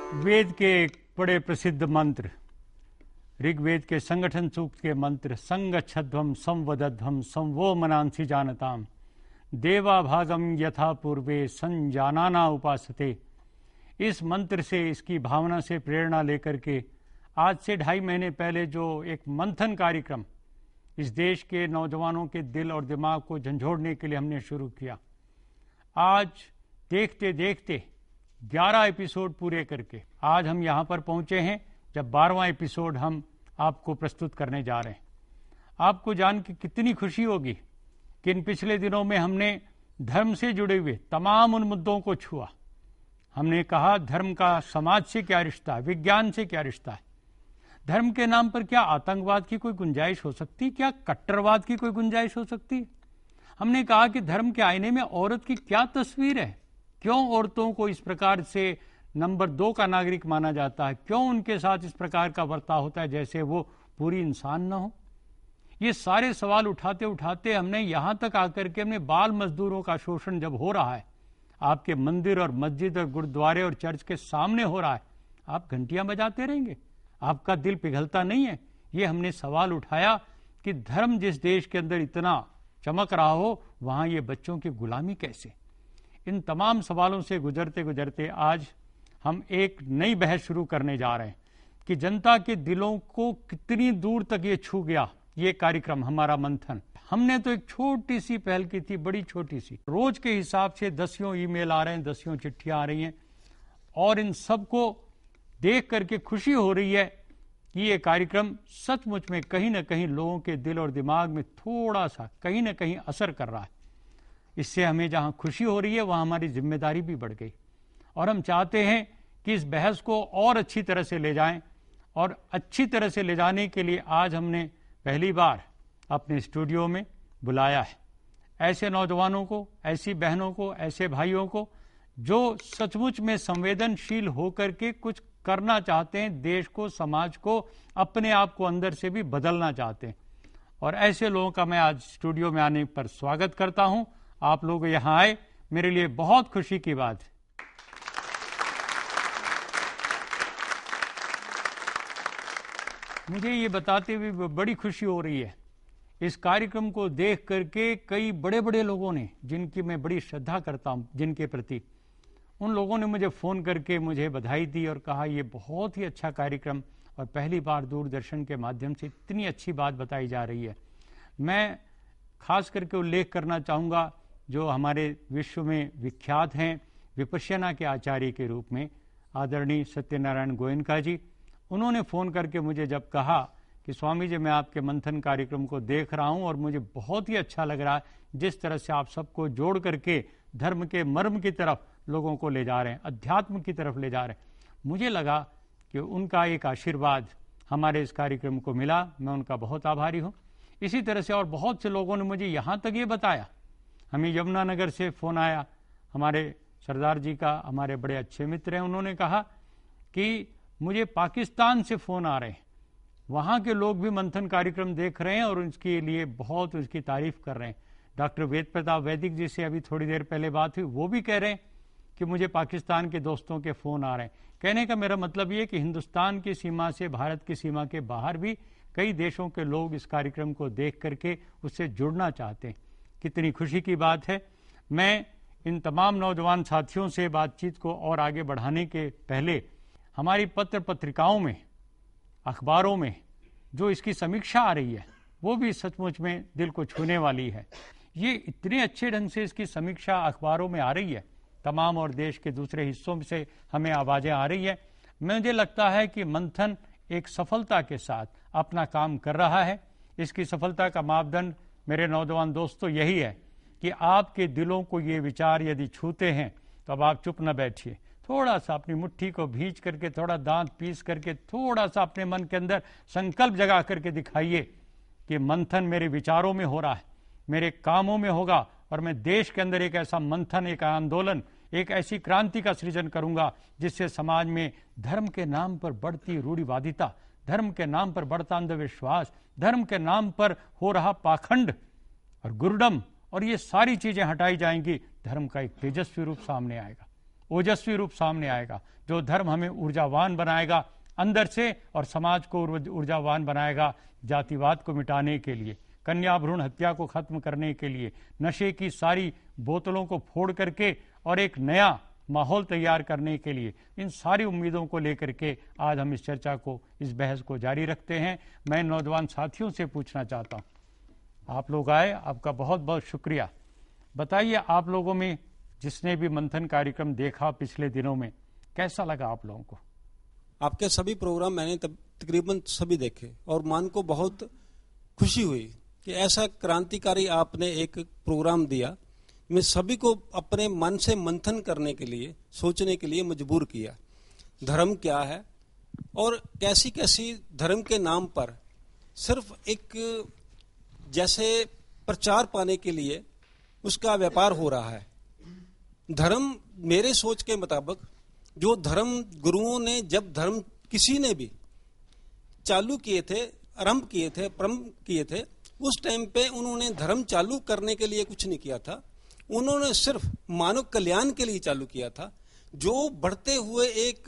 वेद के एक बड़े प्रसिद्ध मंत्र, ऋग्वेद के संगठन सूक्त के मंत्र संगच्छध्वम संवदध्वम संवो मनांसि जानताम देवा भागम यथा पूर्वे संजानाना उपासते। इस मंत्र से, इसकी भावना से प्रेरणा लेकर के आज से 2.5 महीने पहले जो एक मंथन कार्यक्रम इस देश के नौजवानों के दिल और दिमाग को झंझोड़ने के लिए हमने शुरू किया, आज देखते देखते 11 एपिसोड पूरे करके आज हम यहाँ पर पहुँचे हैं, जब 12वां एपिसोड हम आपको प्रस्तुत करने जा रहे हैं। आपको जान के कितनी खुशी होगी कि इन पिछले दिनों में हमने धर्म से जुड़े हुए तमाम उन मुद्दों को छुआ। हमने कहा धर्म का समाज से क्या रिश्ता है, विज्ञान से क्या रिश्ता है, धर्म के नाम पर क्या आतंकवाद की कोई गुंजाइश हो सकती, क्या कट्टरवाद की कोई गुंजाइश हो सकती। हमने कहा कि धर्म के आईने में औरत की क्या तस्वीर है, क्यों औरतों को इस प्रकार से नंबर 2 का नागरिक माना जाता है, क्यों उनके साथ इस प्रकार का बर्ताव होता है जैसे वो पूरी इंसान न हो। ये सारे सवाल उठाते उठाते हमने यहां तक आकर के हमने बाल मजदूरों का शोषण जब हो रहा है, आपके मंदिर और मस्जिद और गुरुद्वारे और चर्च के सामने हो रहा है, आप घंटियां बजाते रहेंगे, आपका दिल पिघलता नहीं है। ये हमने सवाल उठाया कि धर्म जिस देश के अंदर इतना चमक रहा हो, वहां ये बच्चों की गुलामी कैसे। इन तमाम सवालों से गुजरते गुजरते आज हम एक नई बहस शुरू करने जा रहे हैं कि जनता के दिलों को कितनी दूर तक ये छू गया ये कार्यक्रम, हमारा मंथन। हमने तो एक छोटी सी पहल की थी, बड़ी छोटी सी, रोज के हिसाब से 10 ईमेल आ रहे हैं, 10 चिट्ठियां आ रही हैं, और इन सबको देख करके खुशी हो रही है कि ये कार्यक्रम सचमुच में कहीं ना कहीं लोगों के दिल और दिमाग में थोड़ा सा कहीं ना कहीं असर कर रहा है। इससे हमें जहां खुशी हो रही है वहां हमारी जिम्मेदारी भी बढ़ गई, और हम चाहते हैं कि इस बहस को और अच्छी तरह से ले जाएं। और अच्छी तरह से ले जाने के लिए आज हमने पहली बार अपने स्टूडियो में बुलाया है ऐसे नौजवानों को, ऐसी बहनों को, ऐसे भाइयों को जो सचमुच में संवेदनशील होकर के कुछ करना चाहते हैं, देश को, समाज को, अपने आप को अंदर से भी बदलना चाहते हैं। और ऐसे लोगों का मैं आज स्टूडियो में आने पर स्वागत करता हूं। आप लोग यहां आए, मेरे लिए बहुत खुशी की बात है। मुझे ये बताते हुए बड़ी खुशी हो रही है, इस कार्यक्रम को देख करके कई बड़े बड़े लोगों ने, जिनकी मैं बड़ी श्रद्धा करता हूं, जिनके प्रति, उन लोगों ने मुझे फ़ोन करके मुझे बधाई दी और कहा ये बहुत ही अच्छा कार्यक्रम, और पहली बार दूरदर्शन के माध्यम से इतनी अच्छी बात बताई जा रही है। मैं खास करके उल्लेख करना चाहूँगा जो हमारे विश्व में विख्यात हैं विपश्यना के आचार्य के रूप में आदरणीय सत्यनारायण गोयनका जी। उन्होंने फ़ोन करके मुझे जब कहा कि स्वामी जी मैं आपके मंथन कार्यक्रम को देख रहा हूं और मुझे बहुत ही अच्छा लग रहा है जिस तरह से आप सबको जोड़ करके धर्म के मर्म की तरफ लोगों को ले जा रहे हैं, अध्यात्म की तरफ ले जा रहे हैं। मुझे लगा कि उनका एक आशीर्वाद हमारे इस कार्यक्रम को मिला, मैं उनका बहुत आभारी हूँ। इसी तरह से और बहुत से लोगों ने मुझे यहाँ तक ये बताया, हमें यमुनानगर से फ़ोन आया, हमारे सरदार जी का, हमारे बड़े अच्छे मित्र हैं, उन्होंने कहा कि मुझे पाकिस्तान से फ़ोन आ रहे हैं, वहाँ के लोग भी मंथन कार्यक्रम देख रहे हैं और उसके लिए बहुत उसकी तारीफ कर रहे हैं। डॉक्टर वेद प्रताप वैदिक जी से अभी थोड़ी देर पहले बात हुई, वो भी कह रहे हैं कि मुझे पाकिस्तान के दोस्तों के फ़ोन आ रहे हैं। कहने का मेरा मतलब ये कि हिंदुस्तान की सीमा से, भारत की सीमा के बाहर भी कई देशों के लोग इस कार्यक्रम को देख करके उससे जुड़ना चाहते हैं। कितनी खुशी की बात है। मैं इन तमाम नौजवान साथियों से बातचीत को और आगे बढ़ाने के पहले हमारी पत्र पत्रिकाओं में, अखबारों में जो इसकी समीक्षा आ रही है वो भी सचमुच में दिल को छूने वाली है। ये इतने अच्छे ढंग से इसकी समीक्षा अखबारों में आ रही है, तमाम और देश के दूसरे हिस्सों से हमें आवाज़ें आ रही है। मुझे लगता है कि मंथन एक सफलता के साथ अपना काम कर रहा है। इसकी सफलता का मापदंड मेरे नौजवान दोस्तों यही है कि आपके दिलों को ये विचार यदि छूते हैं तो अब आप चुप न बैठिए, थोड़ा सा अपनी मुट्ठी को भींच करके, थोड़ा दांत पीस करके, थोड़ा सा अपने मन के अंदर संकल्प जगा करके दिखाइए कि मंथन मेरे विचारों में हो रहा है, मेरे कामों में होगा, और मैं देश के अंदर एक ऐसा मंथन, एक आंदोलन, एक ऐसी क्रांति का सृजन करूंगा जिससे समाज में धर्म के नाम पर बढ़ती रूढ़िवादिता, धर्म के नाम पर बढ़ता अंधविश्वास, धर्म के नाम पर हो रहा पाखंड और गुरडम, और ये सारी चीजें हटाई जाएंगी, धर्म का एक तेजस्वी रूप सामने आएगा। ओजस्वी रूप सामने आएगा। जो धर्म हमें ऊर्जावान बनाएगा अंदर से और समाज को ऊर्जावान बनाएगा जातिवाद को मिटाने के लिए, कन्या भ्रूण हत्या को खत्म करने के लिए, नशे की सारी बोतलों को फोड़ करके और एक नया माहौल तैयार करने के लिए, इन सारी उम्मीदों को लेकर के आज हम इस चर्चा को, इस बहस को जारी रखते हैं। मैं नौजवान साथियों से पूछना चाहता हूं, आप लोग आए, आपका बहुत बहुत शुक्रिया। बताइए आप लोगों में जिसने भी मंथन कार्यक्रम देखा पिछले दिनों में, कैसा लगा आप लोगों को? आपके सभी प्रोग्राम मैंने तकरीबन सभी देखे और मन को बहुत खुशी हुई कि ऐसा क्रांतिकारी आपने एक प्रोग्राम दिया। मैं सभी को अपने मन से मंथन करने के लिए, सोचने के लिए मजबूर किया। धर्म क्या है और कैसी कैसी धर्म के नाम पर सिर्फ एक जैसे प्रचार पाने के लिए उसका व्यापार हो रहा है। धर्म मेरे सोच के मुताबिक जो धर्म गुरुओं ने, जब धर्म किसी ने भी चालू किए थे, आरंभ किए थे, प्रारंभ किए थे, उस टाइम पे उन्होंने धर्म चालू करने के लिए कुछ नहीं किया था। उन्होंने सिर्फ मानव कल्याण के लिए चालू किया था। जो बढ़ते हुए एक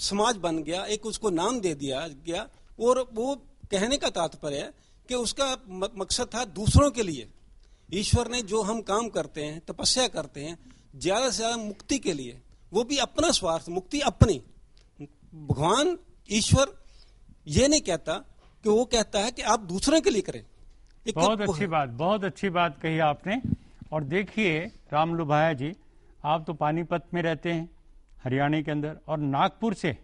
समाज बन गया, एक उसको नाम दे दिया गया, और वो कहने का तात्पर्य है कि उसका मकसद था दूसरों के लिए। ईश्वर ने जो हम काम करते हैं, तपस्या करते हैं ज्यादा से ज्यादा मुक्ति के लिए, वो भी अपना स्वार्थ, मुक्ति अपनी। भगवान ईश्वर ये नहीं कहता कि वो कहता है कि आप दूसरों के लिए करें। बहुत अच्छी बात कही आपने। और देखिए रामलू भाया जी, आप तो पानीपत में रहते हैं, हरियाणा के अंदर, और नागपुर से,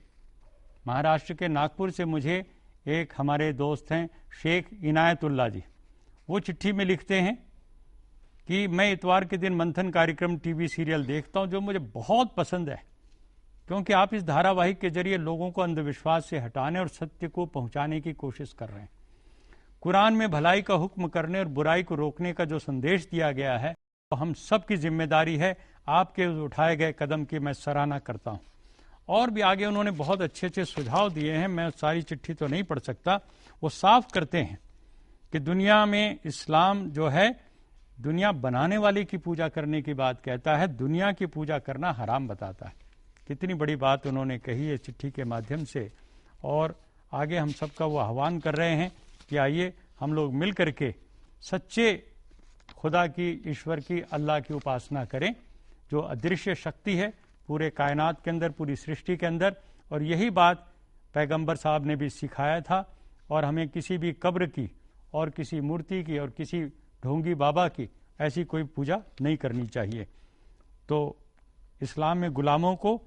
महाराष्ट्र के नागपुर से मुझे एक हमारे दोस्त हैं शेख इनायतुल्ला जी, वो चिट्ठी में लिखते हैं कि मैं इतवार के दिन मंथन कार्यक्रम टीवी सीरियल देखता हूं जो मुझे बहुत पसंद है, क्योंकि आप इस धारावाहिक के जरिए लोगों को अंधविश्वास से हटाने और सत्य को पहुंचाने की कोशिश कर रहे हैं। कुरान में भलाई का हुक्म करने और बुराई को रोकने का जो संदेश दिया गया है, तो हम सब की जिम्मेदारी है। आपके उठाए गए कदम की मैं सराहना करता हूं। और भी आगे उन्होंने बहुत अच्छे अच्छे सुझाव दिए हैं, मैं सारी चिट्ठी तो नहीं पढ़ सकता। वो साफ करते हैं कि दुनिया में इस्लाम जो है दुनिया बनाने वाले की पूजा करने की बात कहता है, दुनिया की पूजा करना हराम बताता है। कितनी बड़ी बात उन्होंने कही है चिट्ठी के माध्यम से। और आगे हम सबका वो आह्वान कर रहे हैं कि आइए हम लोग मिल करके सच्चे खुदा की, ईश्वर की, अल्लाह की उपासना करें, जो अदृश्य शक्ति है पूरे कायनात के अंदर, पूरी सृष्टि के अंदर। और यही बात पैगंबर साहब ने भी सिखाया था। और हमें किसी भी कब्र की और किसी मूर्ति की और किसी ढोंगी बाबा की ऐसी कोई पूजा नहीं करनी चाहिए। तो इस्लाम में गुलामों को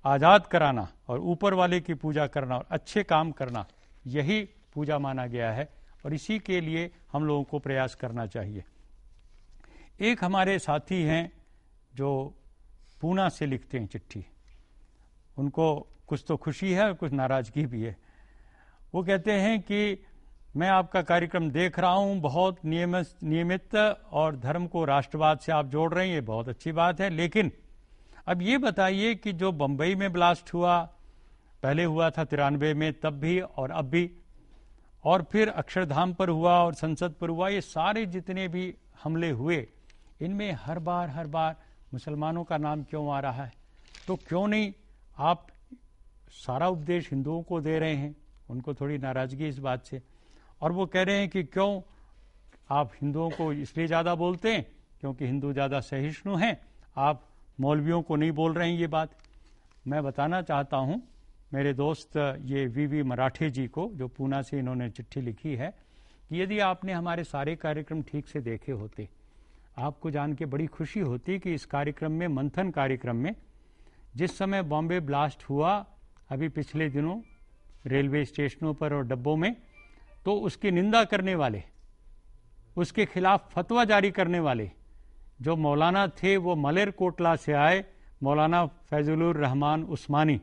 आज़ाद कराना और ऊपर वाले की पूजा करना और अच्छे काम करना, यही पूजा माना गया है, और इसी के लिए हम लोगों को प्रयास करना चाहिए। एक हमारे साथी हैं जो पूना से लिखते हैं चिट्ठी, उनको कुछ तो खुशी है और कुछ नाराजगी भी है। वो कहते हैं कि मैं आपका कार्यक्रम देख रहा हूं, बहुत नियमित, और धर्म को राष्ट्रवाद से आप जोड़ रहे हैं, ये बहुत अच्छी बात है। लेकिन अब ये बताइए कि जो बंबई में ब्लास्ट हुआ, पहले हुआ था 93 में, तब भी और अब भी, और फिर अक्षरधाम पर हुआ और संसद पर हुआ, ये सारे जितने भी हमले हुए, इनमें हर बार मुसलमानों का नाम क्यों आ रहा है? तो क्यों नहीं आप सारा उपदेश हिंदुओं को दे रहे हैं? उनको थोड़ी नाराजगी इस बात से। और वो कह रहे हैं कि क्यों आप हिंदुओं को इसलिए ज़्यादा बोलते हैं क्योंकि हिंदू ज़्यादा सहिष्णु हैं, आप मौलवियों को नहीं बोल रहे हैं। ये बात मैं बताना चाहता हूँ मेरे दोस्त ये वी मराठे जी को, जो पूना से इन्होंने चिट्ठी लिखी है, कि यदि आपने हमारे सारे कार्यक्रम ठीक से देखे होते, आपको जान के बड़ी खुशी होती कि इस कार्यक्रम में, मंथन कार्यक्रम में, जिस समय बॉम्बे ब्लास्ट हुआ अभी पिछले दिनों रेलवे स्टेशनों पर और डब्बों में, तो उसकी निंदा करने वाले, उसके खिलाफ फतवा जारी करने वाले जो मौलाना थे, वो मलेरकोटला से आए, मौलाना फैजुलुर रहमान उस्मानी,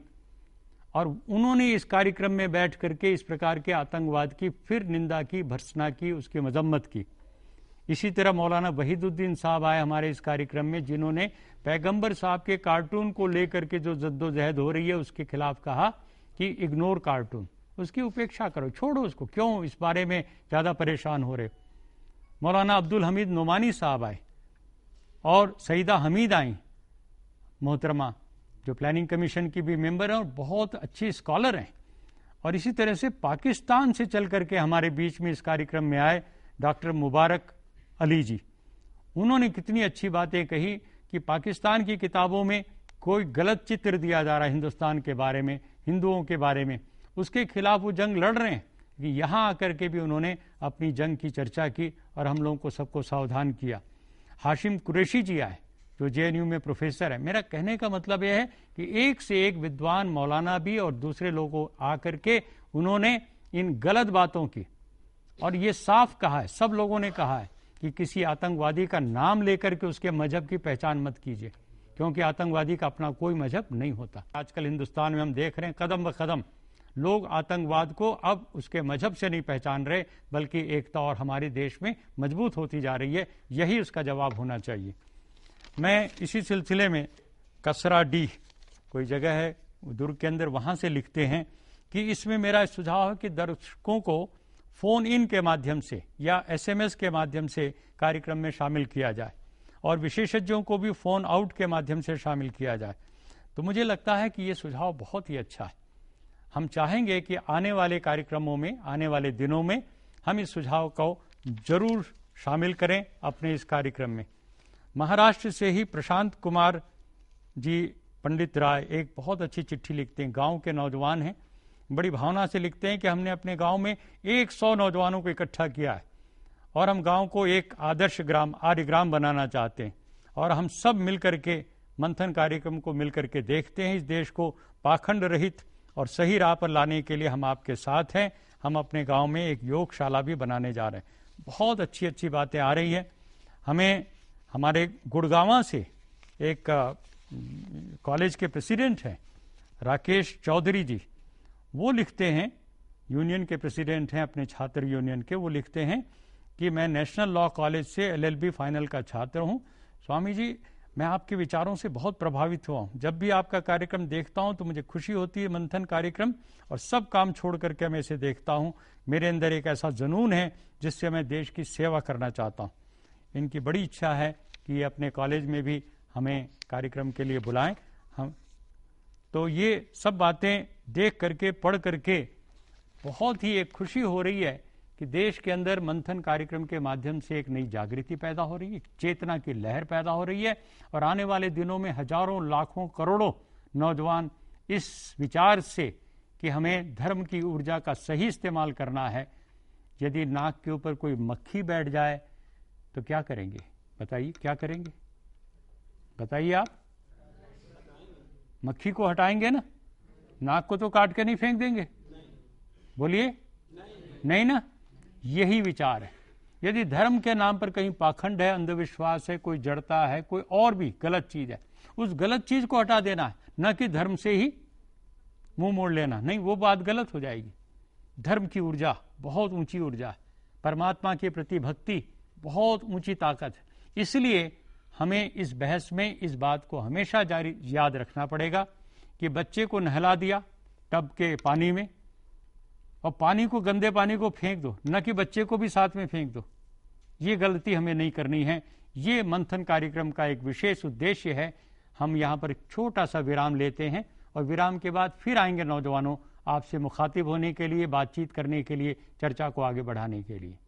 और उन्होंने इस कार्यक्रम में बैठ करके इस प्रकार के आतंकवाद की फिर निंदा की, भर्त्सना की, उसकी मजम्मत की। इसी तरह मौलाना वहीदुद्दीन साहब आए हमारे इस कार्यक्रम में, जिन्होंने पैगंबर साहब के कार्टून को लेकर के जो जद्दोजहद हो रही है उसके खिलाफ कहा कि इग्नोर कार्टून, उसकी उपेक्षा करो, छोड़ो उसको, क्यों इस बारे में ज़्यादा परेशान हो रहे। मौलाना अब्दुल हमीद नोमानी साहब आए और सईदा हमीद आई, मोहतरमा जो प्लानिंग कमीशन की भी मेंबर हैं और बहुत अच्छी स्कॉलर हैं। और इसी तरह से पाकिस्तान से चल करके हमारे बीच में इस कार्यक्रम में आए डॉक्टर मुबारक अली जी। उन्होंने कितनी अच्छी बातें कही कि पाकिस्तान की किताबों में कोई गलत चित्र दिया जा रहा है हिंदुस्तान के बारे में, हिंदुओं के बारे में, उसके खिलाफ वो जंग लड़ रहे हैं। कि यहाँ आकर के भी उन्होंने अपनी जंग की चर्चा की और हम लोगों को सबको सावधान किया। हाशिम कुरैशी जी आए जो जेएनयू में प्रोफेसर है। मेरा कहने का मतलब यह है कि एक से एक विद्वान मौलाना भी और दूसरे लोगों आकर के उन्होंने इन गलत बातों की, और ये साफ कहा है, सब लोगों ने कहा है कि किसी आतंकवादी का नाम लेकर के उसके मजहब की पहचान मत कीजिए, क्योंकि आतंकवादी का अपना कोई मजहब नहीं होता। आजकल हिंदुस्तान में हम देख रहे हैं कदम ब कदम लोग आतंकवाद को अब उसके मजहब से नहीं पहचान रहे, बल्कि एकता और हमारे देश में मजबूत होती जा रही है। यही उसका जवाब होना चाहिए। मैं इसी सिलसिले में कसरा डी कोई जगह है दुर्ग के अंदर, वहाँ से लिखते हैं कि इसमें मेरा सुझाव है कि दर्शकों को फ़ोन इन के माध्यम से या SMS के माध्यम से कार्यक्रम में शामिल किया जाए और विशेषज्ञों को भी फ़ोन आउट के माध्यम से शामिल किया जाए। तो मुझे लगता है कि ये सुझाव बहुत ही अच्छा है। हम चाहेंगे कि आने वाले कार्यक्रमों में, आने वाले दिनों में हम इस सुझाव को जरूर शामिल करें अपने इस कार्यक्रम में। महाराष्ट्र से ही प्रशांत कुमार जी पंडित राय एक बहुत अच्छी चिट्ठी लिखते हैं। गांव के नौजवान हैं, बड़ी भावना से लिखते हैं कि हमने अपने गांव में 100 नौजवानों को इकट्ठा किया है और हम गांव को एक आदर्श ग्राम, आर्य ग्राम बनाना चाहते हैं और हम सब मिलकर के मंथन कार्यक्रम को मिलकर के देखते हैं। इस देश को पाखंड रहित और सही राह पर लाने के लिए हम आपके साथ हैं। हम अपने गांव में एक योगशाला भी बनाने जा रहे हैं। बहुत अच्छी अच्छी बातें आ रही हैं। हमें हमारे गुड़गांव से एक कॉलेज के प्रेसिडेंट हैं राकेश चौधरी जी, वो लिखते हैं, यूनियन के प्रेसिडेंट हैं अपने छात्र यूनियन के, वो लिखते हैं कि मैं नेशनल लॉ कॉलेज से LLB फाइनल का छात्र हूं। स्वामी जी, मैं आपके विचारों से बहुत प्रभावित हुआ हूं। जब भी आपका कार्यक्रम देखता हूं तो मुझे खुशी होती है, मंथन कार्यक्रम, और सब काम छोड़ करके मैं इसे देखता हूं। मेरे अंदर एक ऐसा जुनून है जिससे मैं देश की सेवा करना चाहता हूं। इनकी बड़ी इच्छा है कि ये अपने कॉलेज में भी हमें कार्यक्रम के लिए बुलाएं। हम तो ये सब बातें देख करके, पढ़ करके बहुत ही एक खुशी हो रही है कि देश के अंदर मंथन कार्यक्रम के माध्यम से एक नई जागृति पैदा हो रही है, चेतना की लहर पैदा हो रही है। और आने वाले दिनों में हजारों, लाखों, करोड़ों नौजवान इस विचार से कि हमें धर्म की ऊर्जा का सही इस्तेमाल करना है। यदि नाक के ऊपर कोई मक्खी बैठ जाए तो क्या करेंगे? बताइए, क्या करेंगे? बताइए आप। मक्खी को हटाएंगे ना, नाक को तो काट के नहीं फेंक देंगे। बोलिए, नहीं ना। यही विचार है। यदि धर्म के नाम पर कहीं पाखंड है, अंधविश्वास है, कोई जड़ता है, कोई और भी गलत चीज है, उस गलत चीज को हटा देना है, न कि धर्म से ही मुंह मोड़ लेना। नहीं, वो बात गलत हो जाएगी। धर्म की ऊर्जा बहुत ऊंची ऊर्जा है, परमात्मा के प्रति भक्ति बहुत ऊंची ताकत है। इसलिए हमें इस बहस में इस बात को हमेशा जारी याद रखना पड़ेगा कि बच्चे को नहला दिया टब के पानी में और पानी को, गंदे पानी को फेंक दो, न कि बच्चे को भी साथ में फेंक दो। ये गलती हमें नहीं करनी है। ये मंथन कार्यक्रम का एक विशेष उद्देश्य है। हम यहाँ पर एक छोटा सा विराम लेते हैं और विराम के बाद फिर आएंगे नौजवानों आपसे मुखातिब होने के लिए, बातचीत करने के लिए, चर्चा को आगे बढ़ाने के लिए।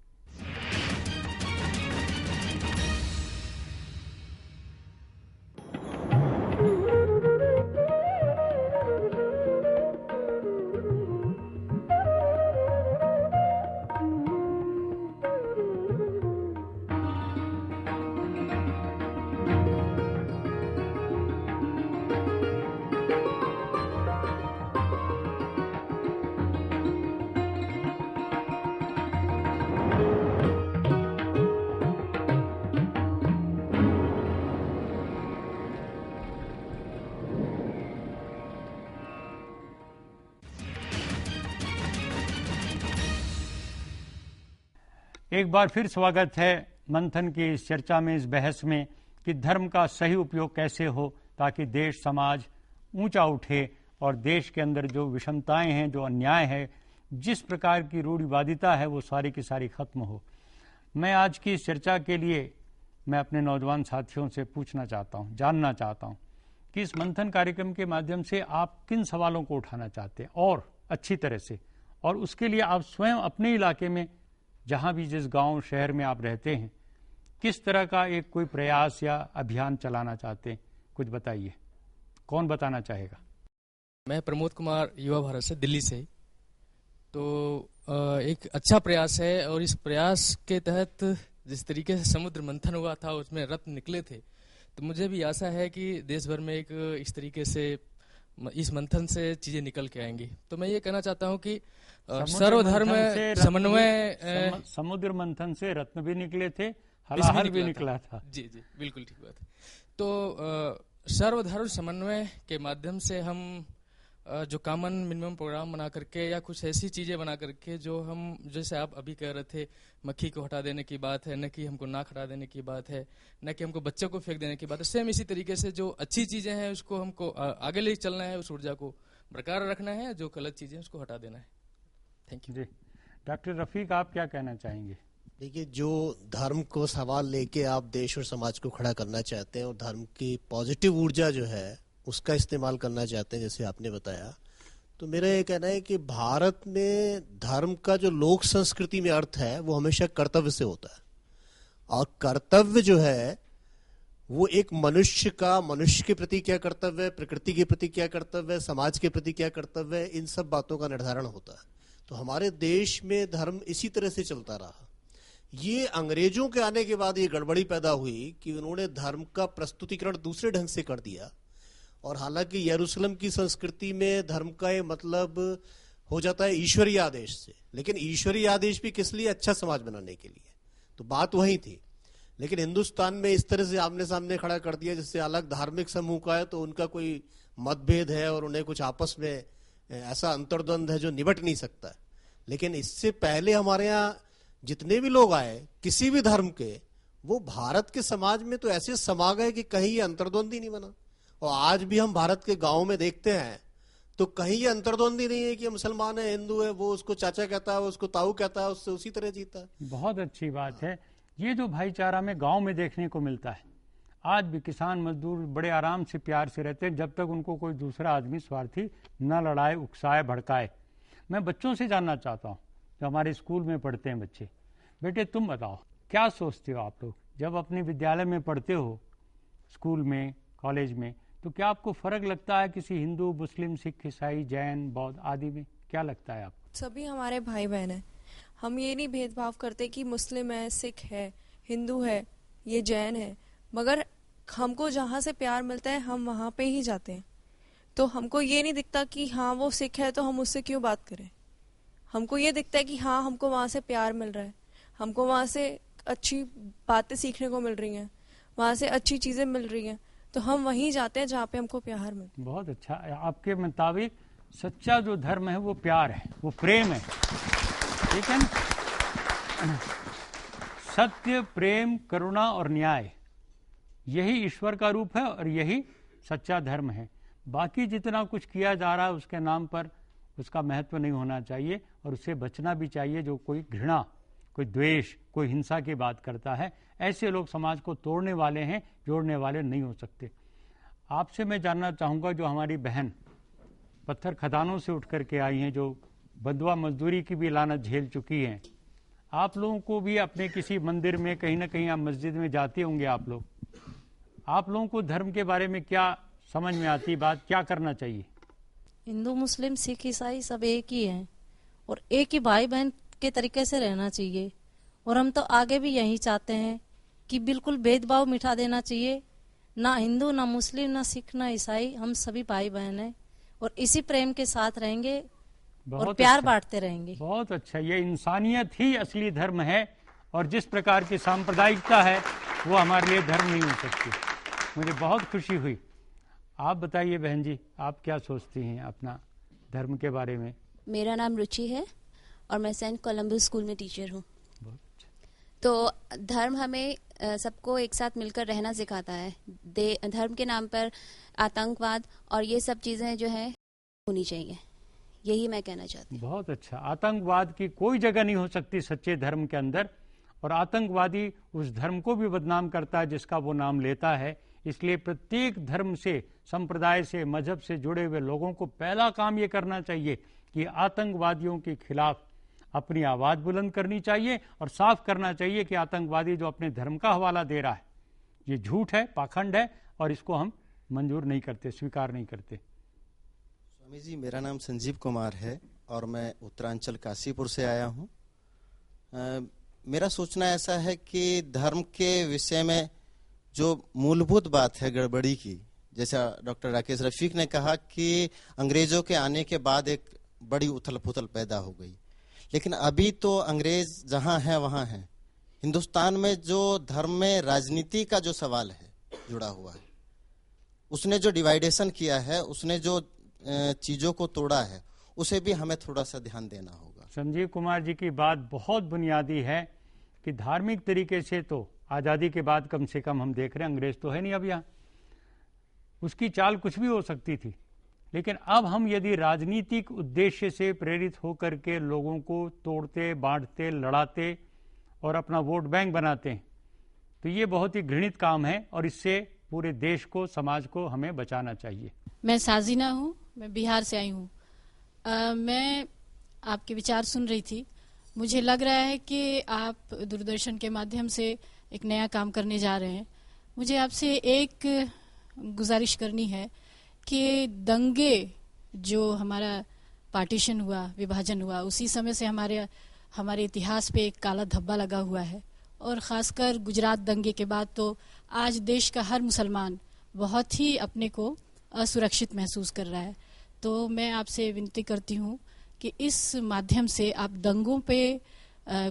एक बार फिर स्वागत है मंथन की इस चर्चा में, इस बहस में कि धर्म का सही उपयोग कैसे हो ताकि देश समाज ऊंचा उठे और देश के अंदर जो विषमताएं हैं, जो अन्याय है, जिस प्रकार की रूढ़िवादिता है, वो सारी की सारी खत्म हो। मैं आज की इस चर्चा के लिए मैं अपने नौजवान साथियों से पूछना चाहता हूं, जानना चाहता हूं कि इस मंथन कार्यक्रम के माध्यम से आप किन सवालों को उठाना चाहते हैं और अच्छी तरह से, और उसके लिए आप स्वयं अपने इलाके में जहां भी जिस गांव शहर में आप रहते हैं किस तरह का एक कोई प्रयास या अभियान चलाना चाहते हैं, कुछ बताइए। कौन बताना चाहेगा? मैं प्रमोद कुमार, युवा भारत से, दिल्ली से। तो एक अच्छा प्रयास है और इस प्रयास के तहत जिस तरीके से समुद्र मंथन हुआ था उसमें रत्न निकले थे, तो मुझे भी आशा है कि देश भर में एक इस तरीके से इस मंथन से चीजें निकल के आएंगी। तो मैं ये कहना चाहता हूँ कि सर्वधर्म समन्वय, समुद्र मंथन से रत्न भी निकले थे, हलाहल भी निकला था। जी जी, बिल्कुल ठीक बात है। तो सर्वधर्म समन्वय के माध्यम से हम जो कॉमन मिनिमम प्रोग्राम बना करके या कुछ ऐसी चीजें बना करके जो हम, जैसे आप अभी कह रहे थे, मक्खी को हटा देने की बात है, न कि हमको नाक हटा देने की बात है, न कि हमको बच्चों को फेंक देने की बात है। सेम इसी तरीके से जो अच्छी चीजें हैं उसको हमको आगे ले चलना है, उस ऊर्जा को बरकरार रखना है, जो गलत चीजें उसको हटा देना है। Thank you ji. Doctor Rafiq, आप क्या कहना चाहेंगे? देखिए, जो धर्म को सवाल लेके आप देश और समाज को खड़ा करना चाहते हैं और धर्म की पॉजिटिव ऊर्जा जो है उसका इस्तेमाल करना चाहते हैं, जैसे आपने बताया, तो मेरा ये कहना है कि भारत में धर्म का जो लोक संस्कृति में अर्थ है वो हमेशा कर्तव्य से होता है। और कर्तव्य जो है वो एक मनुष्य के प्रति क्या कर्तव्य है, प्रकृति के प्रति क्या कर्तव्य है, समाज के प्रति क्या कर्तव्य है, इन सब बातों का निर्धारण होता है। तो हमारे देश में धर्म इसी तरह से चलता रहा। ये अंग्रेजों के आने के बाद ये गड़बड़ी पैदा हुई कि उन्होंने धर्म का प्रस्तुतिकरण दूसरे ढंग से कर दिया। और हालांकि यरूशलेम की संस्कृति में धर्म का ये मतलब हो जाता है ईश्वरीय आदेश से, लेकिन ईश्वरीय आदेश भी किस लिए? अच्छा समाज बनाने के लिए। तो बात वही थी। लेकिन हिंदुस्तान में इस तरह से आमने सामने खड़ा कर दिया, जिससे अलग धार्मिक समूह का है तो उनका कोई मतभेद है और उन्हें कुछ आपस में ऐसा अंतर्द्वंद है जो निबट नहीं सकता है। लेकिन इससे पहले हमारे यहाँ जितने भी लोग आए किसी भी धर्म के, वो भारत के समाज में तो ऐसे समा गए कि कहीं ये अंतर्द्वंद ही नहीं बना। और आज भी हम भारत के गांव में देखते हैं तो कहीं ये अंतर्द्वंद ही नहीं है कि मुसलमान है, हिंदू है, वो उसको चाचा कहता है, वो उसको ताऊ कहता है, उससे उसी तरह जीता है। बहुत अच्छी बात है। ये जो भाईचारा में गांव में देखने को मिलता है, आज भी किसान मजदूर बड़े आराम से प्यार से रहते हैं जब तक उनको कोई दूसरा आदमी स्वार्थी न लड़ाए, उकसाए, भड़काए। मैं बच्चों से जानना चाहता हूँ जो हमारे स्कूल में पढ़ते हैं बच्चे, बेटे तुम बताओ क्या सोचते हो आप लोग जब अपने विद्यालय में पढ़ते हो, स्कूल में, कॉलेज में, तो क्या आपको फर्क लगता है किसी हिंदू, मुस्लिम, सिख, ईसाई, जैन, बौद्ध आदि में? क्या लगता है आपको? सभी हमारे भाई बहन हैं। हम ये नहीं भेदभाव करते कि मुस्लिम है, सिख है, हिंदू है, ये जैन है, मगर हमको जहाँ से प्यार मिलता है हम वहाँ पे ही जाते हैं। तो हमको ये नहीं दिखता कि हाँ वो सिख है तो हम उससे क्यों बात करें। हमको ये दिखता है कि हाँ हमको वहाँ से प्यार मिल रहा है, हमको वहाँ से अच्छी बातें सीखने को मिल रही हैं, वहाँ से अच्छी चीजें मिल रही हैं, तो हम वहीं जाते हैं जहाँ पे हमको प्यार मिले। बहुत अच्छा। आपके मुताबिक सच्चा जो धर्म है वो प्यार है, वो प्रेम है, ठीक है ना? सत्य, प्रेम, करुणा और न्याय, यही ईश्वर का रूप है और यही सच्चा धर्म है। बाकी जितना कुछ किया जा रहा है उसके नाम पर उसका महत्व नहीं होना चाहिए और उससे बचना भी चाहिए। जो कोई घृणा, कोई द्वेष, कोई हिंसा की बात करता है, ऐसे लोग समाज को तोड़ने वाले हैं, जोड़ने वाले नहीं हो सकते। आपसे मैं जानना चाहूँगा, जो हमारी बहन पत्थर खदानों से उठ करके आई हैं, जो बंधुआ मजदूरी की भी लानत झेल चुकी हैं, आप लोगों को भी अपने किसी मंदिर में, कहीं ना कहीं आप मस्जिद में जाते होंगे आप लोग, आप लोगों को धर्म के बारे में क्या समझ में आती बात, क्या करना चाहिए? हिंदू, मुस्लिम, सिख, ईसाई सब एक ही हैं और एक ही भाई बहन के तरीके से रहना चाहिए। और हम तो आगे भी यही चाहते हैं कि बिल्कुल भेदभाव मिटा देना चाहिए। ना हिंदू, ना मुस्लिम, ना सिख, ना ईसाई, हम सभी भाई बहन हैं और इसी प्रेम के साथ रहेंगे और प्यार बांटते रहेंगे। बहुत अच्छा। ये इंसानियत ही असली धर्म है और जिस प्रकार की सांप्रदायिकता है वो हमारे लिए धर्म नहीं हो सकती। मुझे बहुत खुशी हुई। आप बताइए बहन जी, आप क्या सोचती हैं अपना धर्म के बारे में? मेरा नाम रुचि है और मैं सेंट कोलंबस स्कूल में टीचर हूँ। तो धर्म हमें सबको एक साथ मिलकर रहना सिखाता है। धर्म के नाम पर आतंकवाद और ये सब चीजें जो है होनी चाहिए, यही मैं कहना चाहती हूँ। बहुत अच्छा। आतंकवाद की कोई जगह नहीं हो सकती सच्चे धर्म के अंदर, और आतंकवादी उस धर्म को भी बदनाम करता है जिसका वो नाम लेता है। इसलिए प्रत्येक धर्म से, संप्रदाय से, मजहब से जुड़े हुए लोगों को पहला काम ये करना चाहिए कि आतंकवादियों के खिलाफ अपनी आवाज़ बुलंद करनी चाहिए और साफ करना चाहिए कि आतंकवादी जो अपने धर्म का हवाला दे रहा है ये झूठ है, पाखंड है और इसको हम मंजूर नहीं करते, स्वीकार नहीं करते। स्वामी जी, मेरा नाम संजीव कुमार है और मैं उत्तरांचल काशीपुर से आया हूँ। मेरा सोचना ऐसा है कि धर्म के विषय में जो मूलभूत बात है गड़बड़ी की, जैसा डॉक्टर राकेश रफीक ने कहा कि अंग्रेजों के आने के बाद एक बड़ी उथल पुथल पैदा हो गई, लेकिन अभी तो अंग्रेज जहां है वहां है। हिंदुस्तान में जो धर्म में राजनीति का जो सवाल है जुड़ा हुआ है, उसने जो डिवाइडेशन किया है, उसने जो चीजों को तोड़ा है, उसे भी हमें थोड़ा सा ध्यान देना होगा। संजीव कुमार जी की बात बहुत बुनियादी है कि धार्मिक तरीके से तो आज़ादी के बाद कम से कम हम देख रहे हैं, अंग्रेज तो है नहीं अब यहाँ, उसकी चाल कुछ भी हो सकती थी, लेकिन अब हम यदि राजनीतिक उद्देश्य से प्रेरित होकर के लोगों को तोड़ते, बांटते, लड़ाते और अपना वोट बैंक बनाते हैं तो ये बहुत ही घृणित काम है और इससे पूरे देश को, समाज को हमें बचाना चाहिए। मैं साजिना हूँ, मैं बिहार से आई हूँ। मैं आपके विचार सुन रही थी, मुझे लग रहा है कि आप दूरदर्शन के माध्यम से एक नया काम करने जा रहे हैं। मुझे आपसे एक गुजारिश करनी है कि दंगे जो हमारा पार्टीशन हुआ, विभाजन हुआ, उसी समय से हमारे इतिहास पे एक काला धब्बा लगा हुआ है और ख़ासकर गुजरात दंगे के बाद तो आज देश का हर मुसलमान बहुत ही अपने को असुरक्षित महसूस कर रहा है। तो मैं आपसे विनती करती हूँ कि इस माध्यम से आप दंगों पे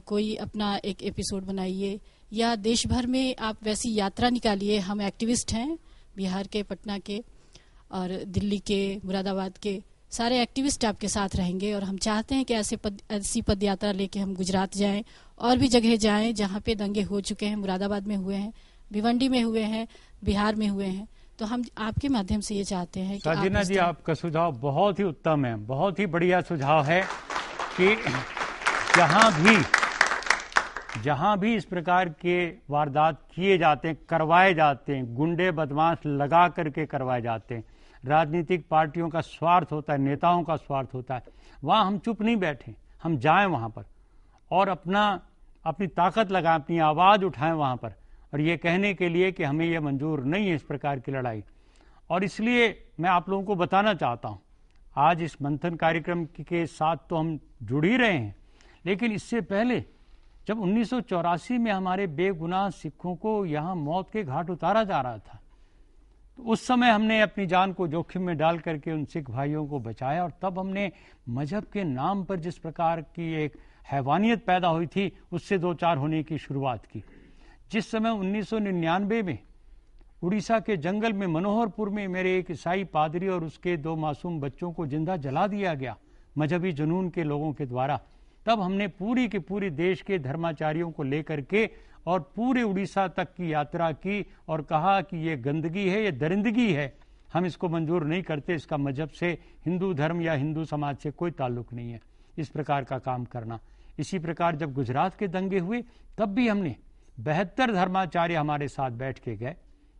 कोई अपना एक एपिसोड बनाइए या देश भर में आप वैसी यात्रा निकालिए। हम एक्टिविस्ट हैं, बिहार के, पटना के और दिल्ली के, मुरादाबाद के, सारे एक्टिविस्ट आपके साथ रहेंगे और हम चाहते हैं कि ऐसी पद यात्रा लेके हम गुजरात जाएं और भी जगह जाएं जहां पे दंगे हो चुके हैं। मुरादाबाद में हुए हैं, भिवंडी में हुए हैं, बिहार में हुए हैं। तो हम आपके माध्यम से ये चाहते हैं कि साजिना जी, आपका सुझाव बहुत ही उत्तम है, बहुत ही बढ़िया सुझाव है कि जहां भी इस प्रकार के वारदात किए जाते हैं, करवाए जाते हैं, गुंडे बदमाश लगा करके करवाए जाते हैं, राजनीतिक पार्टियों का स्वार्थ होता है, नेताओं का स्वार्थ होता है, वहां हम चुप नहीं बैठे, हम जाएं वहां पर और अपनी ताकत लगाएं, अपनी आवाज़ उठाएं वहां पर और ये कहने के लिए कि हमें ये मंजूर नहीं है इस प्रकार की लड़ाई। और इसलिए मैं आप लोगों को बताना चाहता हूं, आज इस मंथन कार्यक्रम के साथ तो हम जुड़ ही रहे हैं, लेकिन इससे पहले जब 1984 में हमारे बेगुनाह सिखों को यहाँ मौत के घाट उतारा जा रहा था तो उस समय हमने अपनी जान को जोखिम में डाल करके उन सिख भाइयों को बचाया और तब हमने मजहब के नाम पर जिस प्रकार की एक हैवानियत पैदा हुई थी उससे दो चार होने की शुरुआत की। जिस समय 1999 में उड़ीसा के जंगल में मनोहरपुर में मेरे एक ईसाई पादरी और उसके दो मासूम बच्चों को जिंदा जला दिया गया मजहबी जुनून के लोगों के द्वारा, तब हमने पूरी के पूरी देश के धर्माचार्यों को लेकर के और पूरे उड़ीसा तक की यात्रा की और कहा कि ये गंदगी है, ये दरिंदगी है, हम इसको मंजूर नहीं करते, इसका मजहब से, हिंदू धर्म या हिंदू समाज से कोई ताल्लुक नहीं है इस प्रकार का काम करना। इसी प्रकार जब गुजरात के दंगे हुए तब भी हमने 72 धर्माचार्य हमारे साथ बैठ के गए,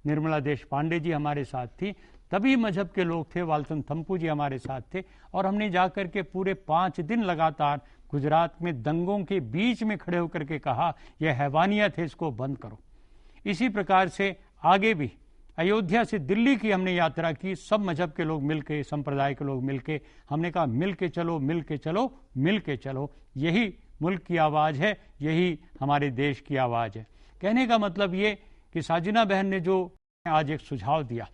निर्मला देश पांडे जी हमारे साथ थी, तभी मजहब के लोग थे, वालचंद थम्पू जी हमारे साथ थे और हमने जाकर के पूरे 5 दिन लगातार गुजरात में दंगों के बीच में खड़े होकर के कहा यह हैवानियत है, इसको बंद करो। इसी प्रकार से आगे भी अयोध्या से दिल्ली की हमने यात्रा की, सब मजहब के लोग मिलके, संप्रदाय के लोग मिलके, हमने कहा मिल के चलो, मिल के चलो, मिल के चलो, यही मुल्क की आवाज़ है, यही हमारे देश की आवाज़ है। कहने का मतलब ये कि साजिना बहन ने जो आज एक सुझाव दिया,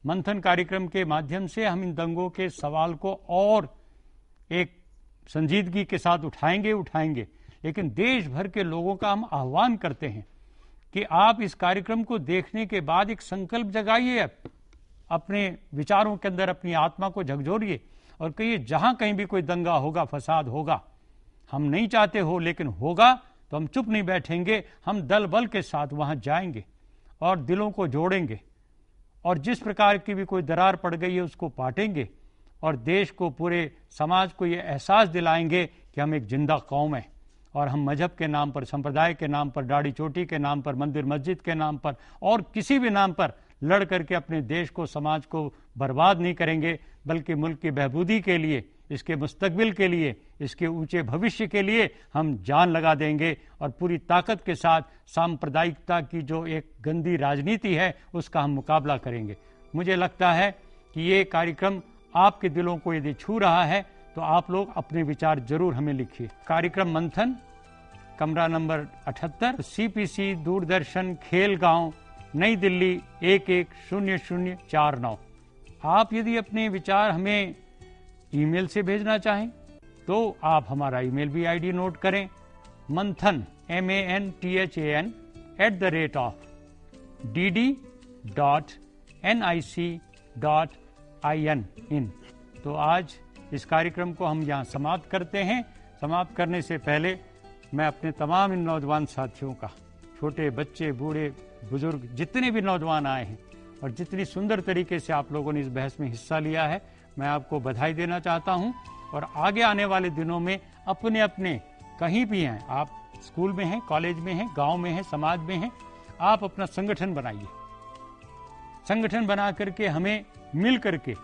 मंथन कार्यक्रम के माध्यम से हम इन दंगों के सवाल को और एक संजीदगी के साथ उठाएंगे, लेकिन देश भर के लोगों का हम आह्वान करते हैं कि आप इस कार्यक्रम को देखने के बाद एक संकल्प जगाइए, अपने विचारों के अंदर अपनी आत्मा को झकझोरिए और कहिए जहां कहीं भी कोई दंगा होगा, फसाद होगा, हम नहीं चाहते हो लेकिन होगा तो हम चुप नहीं बैठेंगे, हम दल बल के साथ वहां जाएंगे और दिलों को जोड़ेंगे और जिस प्रकार की भी कोई दरार पड़ गई है उसको पाटेंगे और देश को, पूरे समाज को ये एहसास दिलाएंगे कि हम एक जिंदा कौम है और हम मजहब के नाम पर, संप्रदाय के नाम पर, दाढ़ी चोटी के नाम पर, मंदिर मस्जिद के नाम पर और किसी भी नाम पर लड़ करके अपने देश को, समाज को बर्बाद नहीं करेंगे, बल्कि मुल्क की बहबूदी के लिए, इसके मुस्तकबिल के लिए, इसके ऊंचे भविष्य के लिए हम जान लगा देंगे और पूरी ताकत के साथ सांप्रदायिकता की जो एक गंदी राजनीति है उसका हम मुकाबला करेंगे। मुझे लगता है कि ये कार्यक्रम आपके दिलों को यदि छू रहा है तो आप लोग अपने विचार जरूर हमें लिखिए। कार्यक्रम मंथन, कमरा नंबर 78, CPC दूरदर्शन खेलगांव, नई दिल्ली 110049। आप यदि अपने विचार हमें ईमेल से भेजना चाहें तो आप हमारा ईमेल भी आईडी नोट करें, manthan @dd.nic.in। तो आज इस कार्यक्रम को हम यहाँ समाप्त करते हैं। समाप्त करने से पहले मैं अपने तमाम इन नौजवान साथियों का, छोटे बच्चे, बूढ़े, बुजुर्ग, जितने भी नौजवान आए हैं और जितनी सुंदर तरीके से आप लोगों ने इस बहस में हिस्सा लिया है, मैं आपको बधाई देना चाहता हूं। और आगे आने वाले दिनों में अपने अपने कहीं भी हैं, आप स्कूल में हैं, कॉलेज में हैं, गांव में हैं, समाज में हैं, आप अपना संगठन बनाइए। संगठन बना करके हमें मिल करके,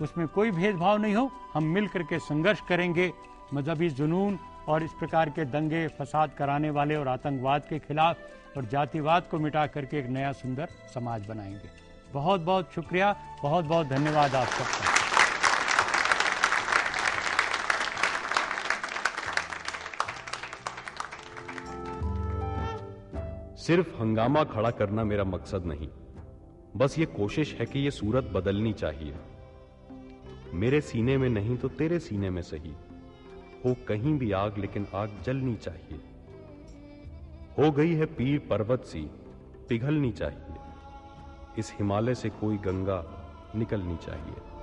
उसमें कोई भेदभाव नहीं हो, हम मिल करके संघर्ष करेंगे मजहबी जुनून और इस प्रकार के दंगे फसाद कराने वाले और आतंकवाद के खिलाफ, और जातिवाद को मिटा करके एक नया सुंदर समाज बनाएंगे। बहुत बहुत शुक्रिया, बहुत बहुत धन्यवाद आप सबका। सिर्फ हंगामा खड़ा करना मेरा मकसद नहीं, बस ये कोशिश है कि ये सूरत बदलनी चाहिए। मेरे सीने में नहीं तो तेरे सीने में सही, हो कहीं भी आग लेकिन आग जलनी चाहिए। हो गई है पीर पर्वत सी, पिघलनी चाहिए। इस हिमालय से कोई गंगा निकलनी चाहिए।